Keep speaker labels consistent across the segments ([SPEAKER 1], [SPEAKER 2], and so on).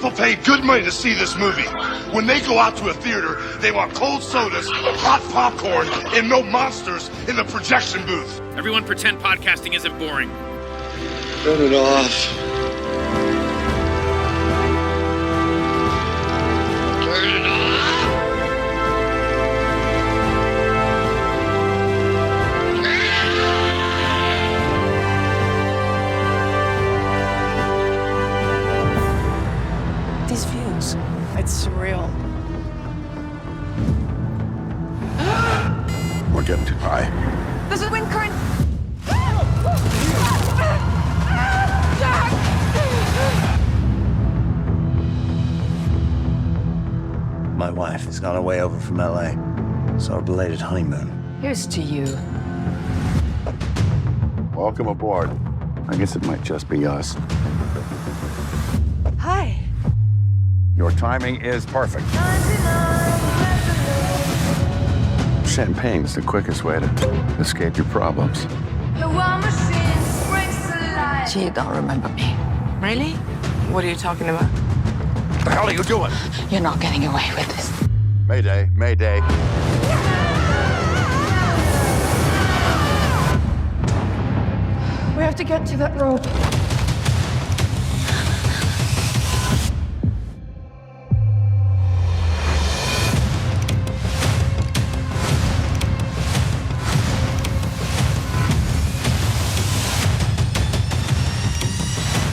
[SPEAKER 1] People pay good money to see this movie. When they go out to a theater, they want cold sodas, hot popcorn, and no monsters in the projection booth.
[SPEAKER 2] Everyone pretend podcasting isn't boring.
[SPEAKER 3] Turn it off. Turn it off.
[SPEAKER 4] These views, it's surreal.
[SPEAKER 1] We're getting too high.
[SPEAKER 4] There's a wind current.
[SPEAKER 5] My wife is on her way over from LA. It's our belated honeymoon.
[SPEAKER 4] Here's to you.
[SPEAKER 1] Welcome aboard. I guess it might just be us.
[SPEAKER 4] Hi.
[SPEAKER 1] Your timing is perfect. Champagne's the quickest way to escape your problems.
[SPEAKER 4] She don't remember me.
[SPEAKER 6] Really? What are you talking about?
[SPEAKER 1] What the hell are you doing?
[SPEAKER 4] You're not getting away with this.
[SPEAKER 1] Mayday, mayday.
[SPEAKER 4] We have to get to that road.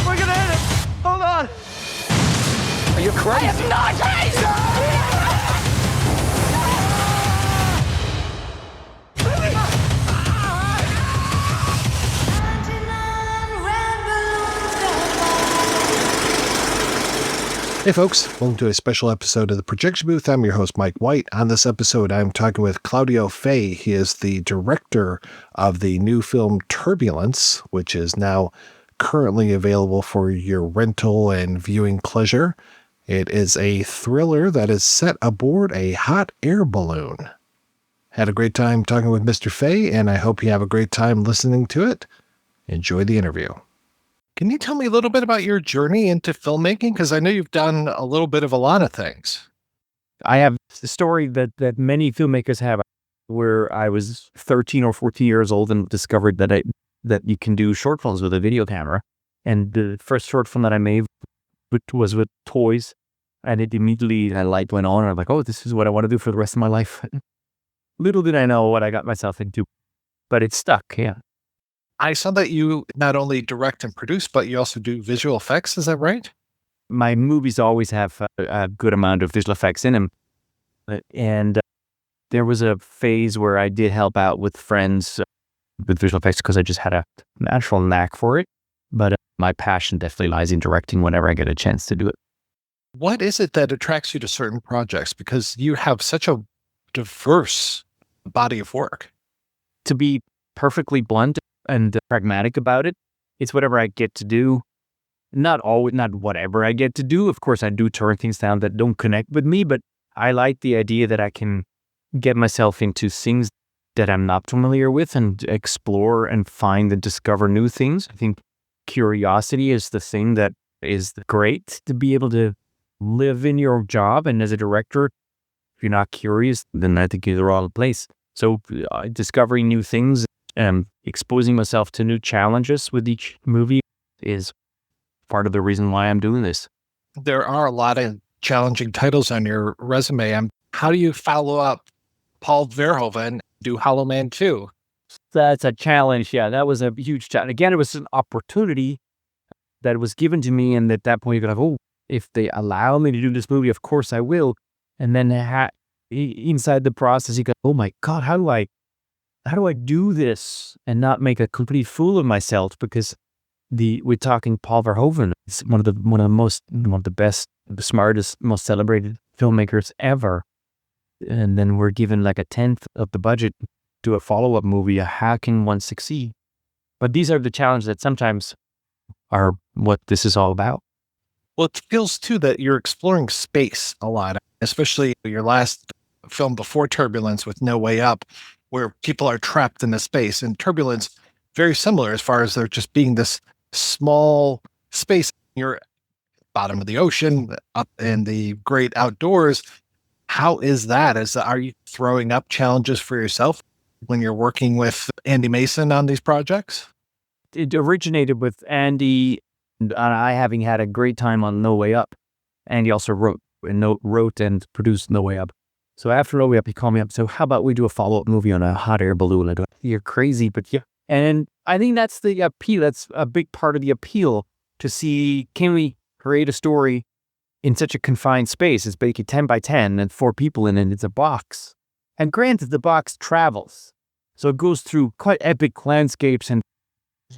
[SPEAKER 6] We're gonna hit it! Hold on!
[SPEAKER 5] Are you crazy?
[SPEAKER 4] I am not crazy!
[SPEAKER 7] Hey folks, welcome to a special episode of the Projection Booth. I'm your host, Mike White. On this episode, I'm talking with Claudio Fäh. He is the director of the new film Turbulence, which is now currently available for your rental and viewing pleasure. It is a thriller that is set aboard a hot air balloon. Had a great time talking with Mr. Fäh, and I hope you have a great time listening to it. Enjoy the interview. Can you tell me a little bit about your journey into filmmaking? Because I know you've done a little bit of a lot of things.
[SPEAKER 8] I have a story that many filmmakers have, where I was 13 or 14 years old and discovered that you can do short films with a video camera. And the first short film that I made was with toys, and it immediately, a light went on, and I'm like, oh, this is what I want to do for the rest of my life. Little did I know what I got myself into, but it stuck, yeah.
[SPEAKER 7] I saw that you not only direct and produce, but you also do visual effects. Is that right?
[SPEAKER 8] My movies always have a good amount of visual effects in them. And there was a phase where I did help out with friends with visual effects because I just had a natural knack for it. But my passion definitely lies in directing whenever I get a chance to do it.
[SPEAKER 7] What is it that attracts you to certain projects? Because you have such a diverse body of work.
[SPEAKER 8] To be perfectly blunt and pragmatic about it, it's whatever I get to do. Not whatever I get to do. Of course, I do turn things down that don't connect with me, but I like the idea that I can get myself into things that I'm not familiar with and explore and find and discover new things. I think curiosity is the thing that is great to be able to live in your job. And as a director, if you're not curious, then I think you're in the wrong place. So discovering new things and exposing myself to new challenges with each movie is part of the reason why I'm doing this.
[SPEAKER 7] There are a lot of challenging titles on your resume. How do you follow up Paul Verhoeven, do Hollow Man 2?
[SPEAKER 8] That's a challenge. Yeah, that was a huge challenge. Again, it was an opportunity that was given to me. And at that point, you're like, oh, if they allow me to do this movie, of course I will. And then inside the process, you go, oh my God, how do I do this and not make a complete fool of myself? Because we're talking Paul Verhoeven. He's one of the best, the smartest, most celebrated filmmakers ever. And then we're given like a tenth of the budget to a follow-up movie. How can one succeed? But these are the challenges that sometimes are what this is all about.
[SPEAKER 7] Well, it feels too that you're exploring space a lot, especially your last film before Turbulence with No Way Up, where people are trapped in the space. And Turbulence, very similar as far as there just being this small space. You're bottom of the ocean, up in the great outdoors. How is that? Are you throwing up challenges for yourself when you're working with Andy Mason on these projects?
[SPEAKER 8] It originated with Andy and I having had a great time on No Way Up. Andy also wrote and produced No Way Up. So after No Way Up, he called me up. So how about we do a follow-up movie on a hot air balloon? I go, you're crazy, but yeah. And I think that's the appeal. That's a big part of the appeal, to see, can we create a story in such a confined space? It's basically 10 by 10 and 4 people in it. It's a box. And granted, the box travels. So it goes through quite epic landscapes and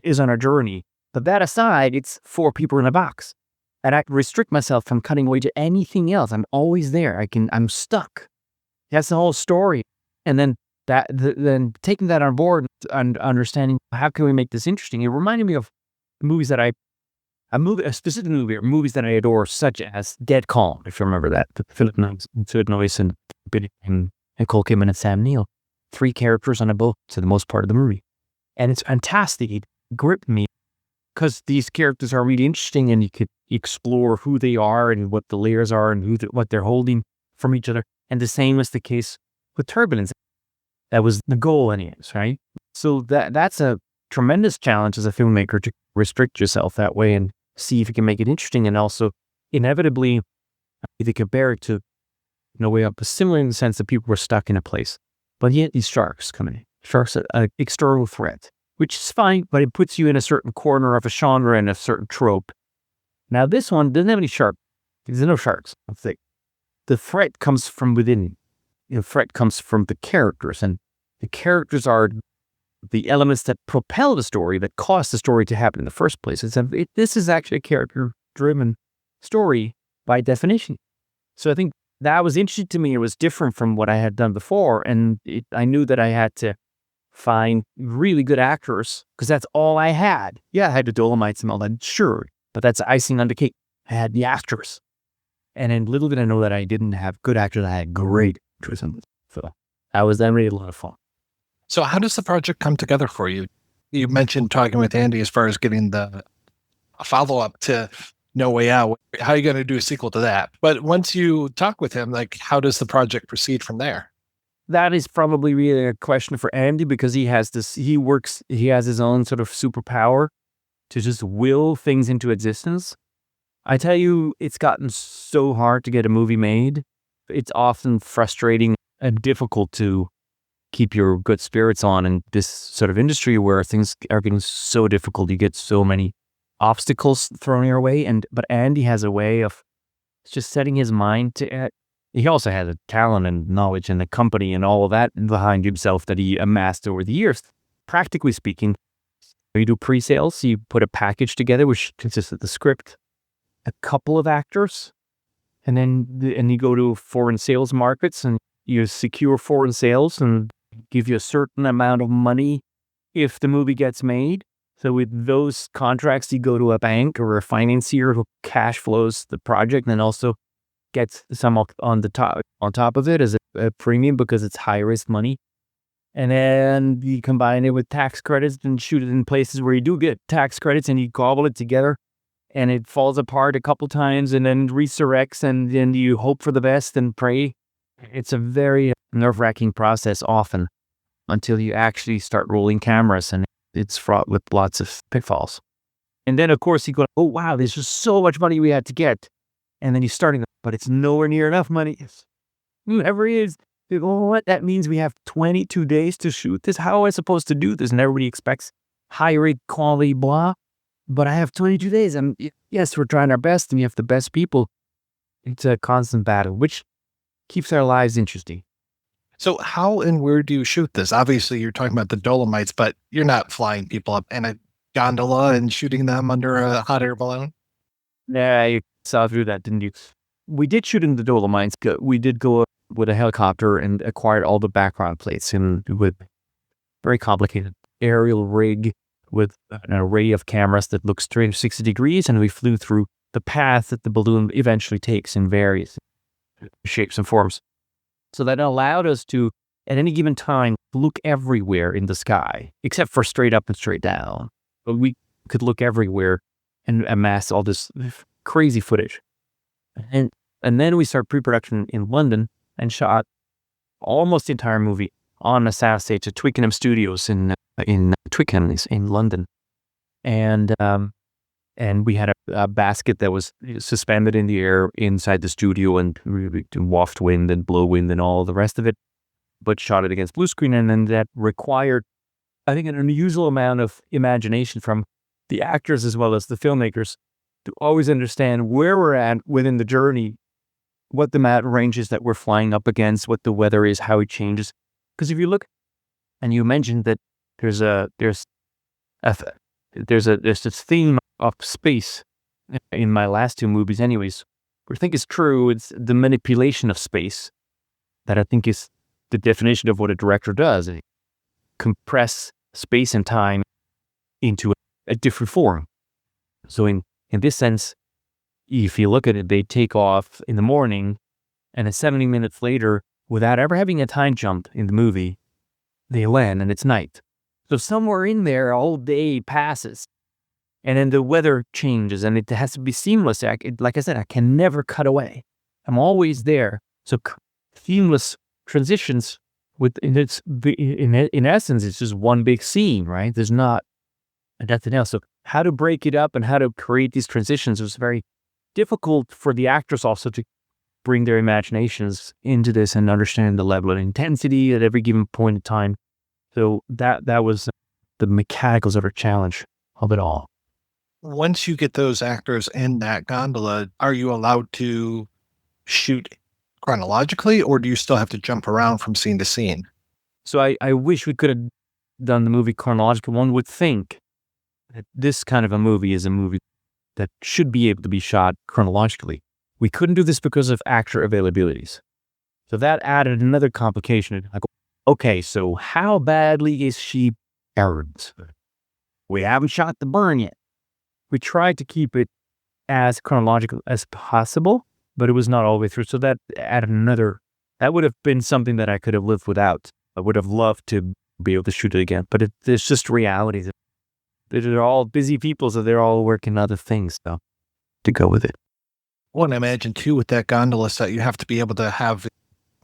[SPEAKER 8] is on a journey. But that aside, it's 4 people in a box. And I restrict myself from cutting away to anything else. I'm always there. I'm stuck. That's the whole story. And then then taking that on board and understanding, how can we make this interesting? It reminded me of movies that a specific movie or movies that I adore, such as Dead Calm, if you remember that. Philip Noyce and Nicole Kidman and Sam Neill. 3 characters on a boat for the most part of the movie. And it's fantastic. It gripped me because these characters are really interesting, and you could explore who they are and what the layers are and what they're holding from each other. And the same was the case with Turbulence. That was the goal anyways, right? So that's a tremendous challenge as a filmmaker, to restrict yourself that way and see if you can make it interesting. And also, inevitably, if you compare it to No Way Up, similar in the sense that people were stuck in a place. But yet these sharks come in. Sharks are an external threat, which is fine, but it puts you in a certain corner of a genre and a certain trope. Now this one doesn't have any sharks. There's no sharks. I think the threat comes from within. The threat comes from the characters, and the characters are the elements that propel the story, that cause the story to happen in the first place. This is actually a character-driven story by definition. So I think that was interesting to me. It was different from what I had done before, and I knew that I had to find really good actors, because that's all I had. Yeah, I had the Dolomites and all that, sure, but that's icing on the cake. I had the actors. And then little did I know that I didn't have good actors, I had great actors. So that was then really a lot of fun.
[SPEAKER 7] So how does the project come together for you? You mentioned talking with Andy as far as getting the follow-up to No Way Out. How are you going to do a sequel to that? But once you talk with him, like, how does the project proceed from there?
[SPEAKER 8] That is probably really a question for Andy, because he has his own sort of superpower to just will things into existence. I tell you, it's gotten so hard to get a movie made. It's often frustrating and difficult to keep your good spirits on in this sort of industry where things are getting so difficult. You get so many obstacles thrown your way. But Andy has a way of just setting his mind to it. He also has a talent and knowledge and a company and all of that behind himself that he amassed over the years. Practically speaking, you do pre-sales, you put a package together, which consists of the script, a couple of actors, and then you go to foreign sales markets and you secure foreign sales and give you a certain amount of money if the movie gets made. So with those contracts, you go to a bank or a financier who cash flows the project and also gets some on top of it as a premium, because it's high risk money. And then you combine it with tax credits and shoot it in places where you do get tax credits, and you gobble it together and it falls apart a couple times and then resurrects, and then you hope for the best and pray. It's a very nerve-wracking process often, until you actually start rolling cameras, and it's fraught with lots of pitfalls. And then of course you go, oh wow, there's just so much money we had to get. And then you're starting, but it's nowhere near enough money. Whoever is, oh, what? That means we have 22 days to shoot this. How am I supposed to do this? And everybody expects high rate, quality, blah. But I have 22 days. And yes, we're trying our best, and we have the best people. It's a constant battle, which keeps our lives interesting.
[SPEAKER 7] So how and where do you shoot this? Obviously, you're talking about the Dolomites, but you're not flying people up in a gondola and shooting them under a hot air balloon?
[SPEAKER 8] Yeah, you saw through that, didn't you? We did shoot in the Dolomites. We did go with a helicopter and acquired all the background plates and with very complicated aerial rig with an array of cameras that looks 360 degrees, and we flew through the path that the balloon eventually takes in various shapes and forms. So that allowed us to, at any given time, look everywhere in the sky, except for straight up and straight down. But we could look everywhere and amass all this crazy footage. And then we start pre-production in London and shot almost the entire movie on a soundstage at Twickenham Studios in Twickenham in London. And we had a basket that was suspended in the air inside the studio and waft wind and blow wind and all the rest of it, but shot it against blue screen. And then that required, I think, an unusual amount of imagination from the actors as well as the filmmakers to always understand where we're at within the journey, what the mountain range is that we're flying up against, what the weather is, how it changes. Because if you look, and you mentioned that there's this theme of space in my last two movies anyways, which I think is true. It's the manipulation of space that I think is the definition of what a director does. It compress space and time into a different form. So in this sense, if you look at it, they take off in the morning and then 70 minutes later, without ever having a time jump in the movie, they land and it's night. So somewhere in there, a whole day passes. And then the weather changes and it has to be seamless. Like I said, I can never cut away. I'm always there. So seamless transitions in essence, it's just one big scene, right? There's not nothing else. So how to break it up and how to create these transitions was very difficult for the actors also to bring their imaginations into this and understand the level of intensity at every given point in time. So that was the mechanicals of a challenge of it all.
[SPEAKER 7] Once you get those actors in that gondola, are you allowed to shoot chronologically, or do you still have to jump around from scene to scene?
[SPEAKER 8] So I wish we could have done the movie chronologically. One would think that this kind of a movie is a movie that should be able to be shot chronologically. We couldn't do this because of actor availabilities. So that added another complication. I go, okay, so how badly is she burned? We haven't shot the burn yet. We tried to keep it as chronological as possible, but it was not all the way through. So that added that would have been something that I could have lived without. I would have loved to be able to shoot it again, but it's just reality. They're all busy people, so they're all working other things to go with it.
[SPEAKER 7] Well, and I imagine too with that gondola set, you have to be able to have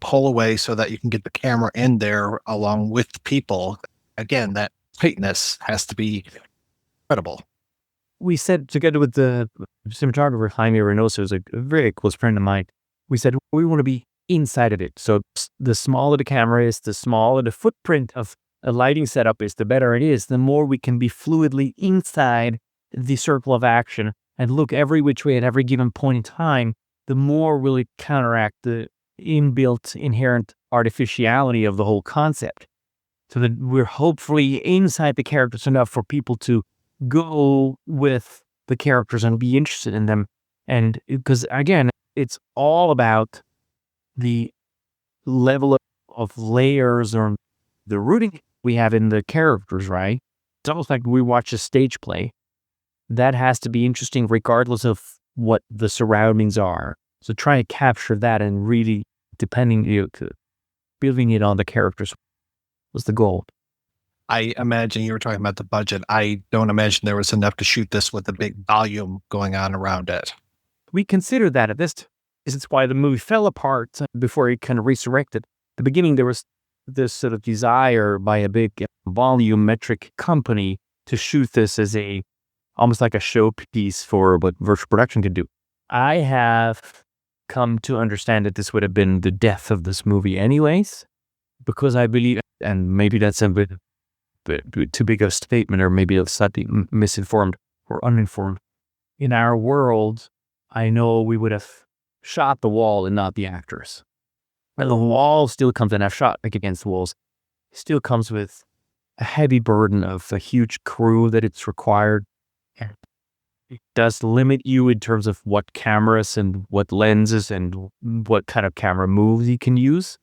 [SPEAKER 7] pull away so that you can get the camera in there along with people. Again, that tightness has to be incredible.
[SPEAKER 8] We said, together with the cinematographer Jaime Reynoso, who's a very close friend of mine, we said we want to be inside of it. So the smaller the camera is, the smaller the footprint of a lighting setup is, the better it is. The more we can be fluidly inside the circle of action and look every which way at every given point in time, the more will it counteract the inbuilt, inherent artificiality of the whole concept. So that we're hopefully inside the characters enough for people to go with the characters and be interested in them. And because again, it's all about the level of layers or the rooting we have in the characters, right? It's almost like we watch a stage play. That has to be interesting regardless of what the surroundings are. So try to capture that and really, building it on the characters was the goal.
[SPEAKER 7] I imagine you were talking about the budget. I don't imagine there was enough to shoot this with a big volume going on around it.
[SPEAKER 8] We considered that at this. It's why the movie fell apart before it kind of resurrected. At the beginning, there was this sort of desire by a big volumetric company to shoot this as almost like a showpiece for what virtual production could do. I have come to understand that this would have been the death of this movie anyways, because I believe, and maybe that's a bit too big of a statement, or maybe it's slightly misinformed or uninformed. In our world, I know we would have shot the wall and not the actors. But the wall still comes, and I've shot against the walls, still comes with a heavy burden of a huge crew that it's required. And it does limit you in terms of what cameras and what lenses and what kind of camera moves you can use.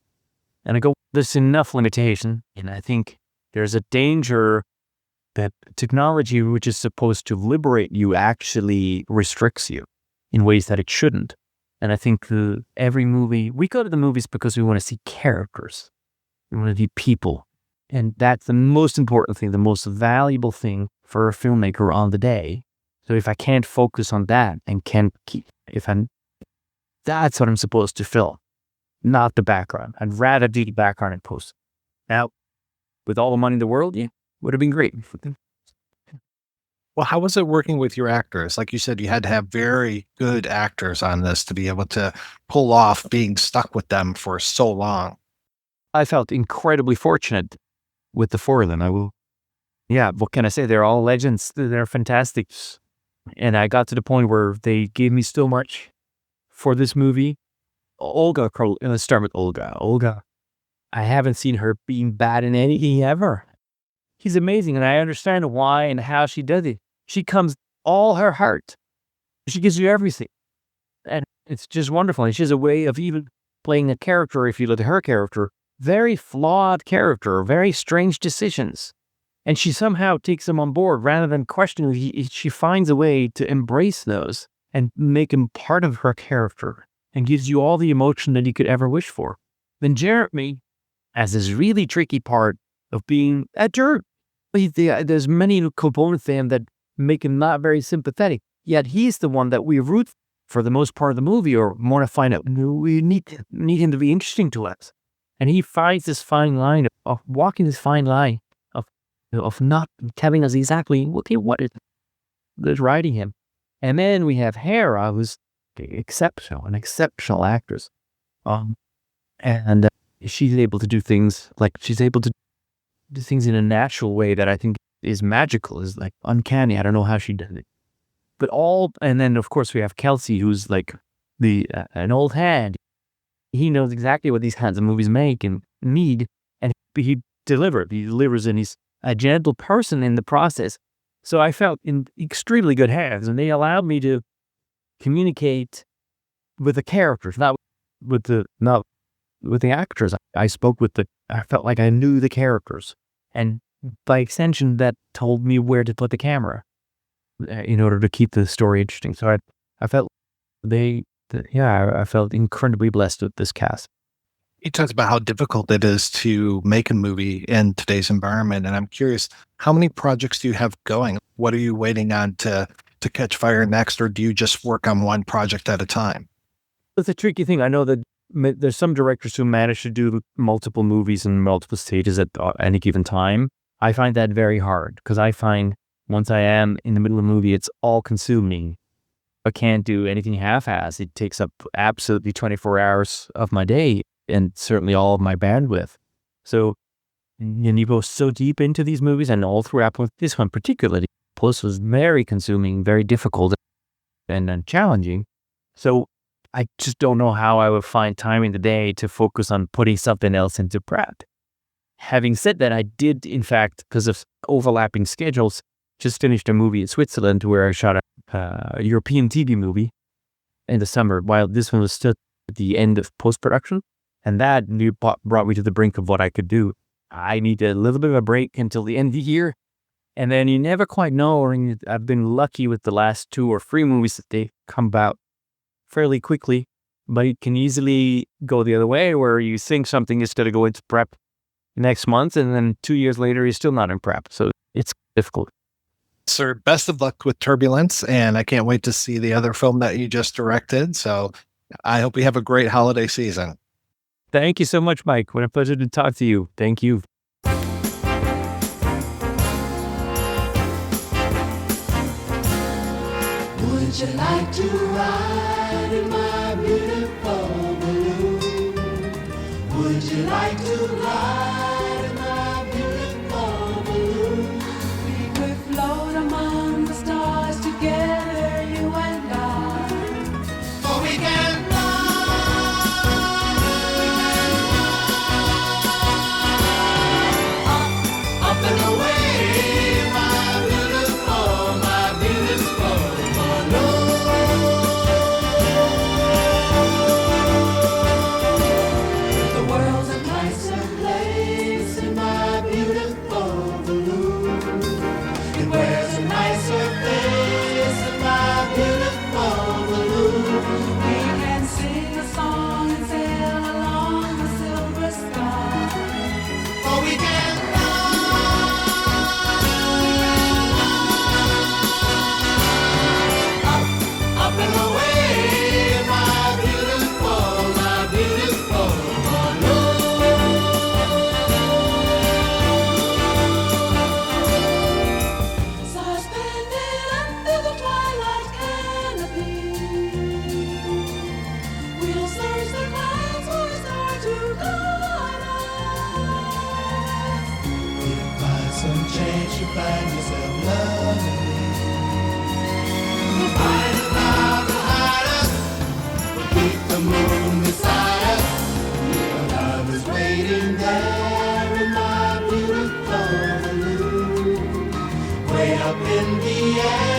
[SPEAKER 8] And I go, there's enough limitation. And I think there's a danger that technology, which is supposed to liberate you, actually restricts you in ways that it shouldn't. And I think every movie, we go to the movies because we want to see characters. We want to see people. And that's the most important thing, the most valuable thing for a filmmaker on the day. So if I can't focus on that and can't keep, that's what I'm supposed to film, not the background. I'd rather do the background in post. Now, with all the money in the world, yeah, would have been great.
[SPEAKER 7] Well, how was it working with your actors? Like you said, you had to have very good actors on this to be able to pull off being stuck with them for so long.
[SPEAKER 8] I felt incredibly fortunate with the four of them. Yeah, what can I say? They're all legends. They're fantastic. And I got to the point where they gave me so much for this movie. Olga, let's start with Olga. Olga, I haven't seen her being bad in anything ever. She's amazing, and I understand why and how she does it. She comes all her heart. She gives you everything. And it's just wonderful. And she has a way of even playing a character, if you look at her character, very flawed character, very strange decisions. And she somehow takes them on board rather than questioning. She finds a way to embrace those and make them part of her character and gives you all the emotion that you could ever wish for. Then Jeremy has this really tricky part of being a jerk. There's many components to him that make him not very sympathetic. Yet he's the one that we root for the most part of the movie, or want to find out. We need him to be interesting to us. And he finds this fine line of walking this fine line of not telling us exactly what is riding him. And then we have Hera, who's an exceptional actress. And she's able to do things in a natural way that I think is magical, is like uncanny. I don't know how she does it. And then of course we have Kelsey, who's like an old hand. He knows exactly what these kinds of movies make and need, and he delivers, and he's a gentle person in the process. So I felt in extremely good hands, and they allowed me to communicate with the characters, not with the actors. I felt like I knew the characters, and by extension, that told me where to put the camera in order to keep the story interesting. So I felt I felt incredibly blessed with this cast.
[SPEAKER 7] You talked about how difficult it is to make a movie in today's environment, and I'm curious, how many projects do you have going? What are you waiting on to catch fire next, or do you just work on one project at a time?
[SPEAKER 8] It's a tricky thing. I know that there's some directors who manage to do multiple movies in multiple stages at any given time. I find that very hard, because I find once I am in the middle of a movie, it's all consuming. I can't do anything half-assed. It takes up absolutely 24 hours of my day, and certainly all of my bandwidth. So, and you go so deep into these movies, and all throughout this one particularly, plus was very consuming, very difficult, and challenging. So I just don't know how I would find time in the day to focus on putting something else into prep. Having said that, I did, in fact, because of overlapping schedules, just finished a movie in Switzerland where I shot a European TV movie in the summer, while this one was still at the end of post-production. And that brought me to the brink of what I could do. I need a little bit of a break until the end of the year. And then you never quite know, or I've been lucky with the last 2 or 3 movies that they come about fairly quickly, but it can easily go the other way, where you think something is going to go into prep next month, and then 2 years later, you're still not in prep. So it's difficult.
[SPEAKER 7] Sir, best of luck with Turbulence, and I can't wait to see the other film that you just directed. So I hope you have a great holiday season.
[SPEAKER 8] Thank you so much, Mike. What a pleasure to talk to you. Thank you.
[SPEAKER 9] Would you like to ride in my beautiful balloon? Would you like to ride in my beautiful balloon? We could float among the stars together, you and I. For we can up and away, my beautiful balloon. The world's a nicer place. find yourself loving me. Find a cloud behind us, we'll keep the moon beside us. Your love is waiting there in my beautiful balloon, way up in the air.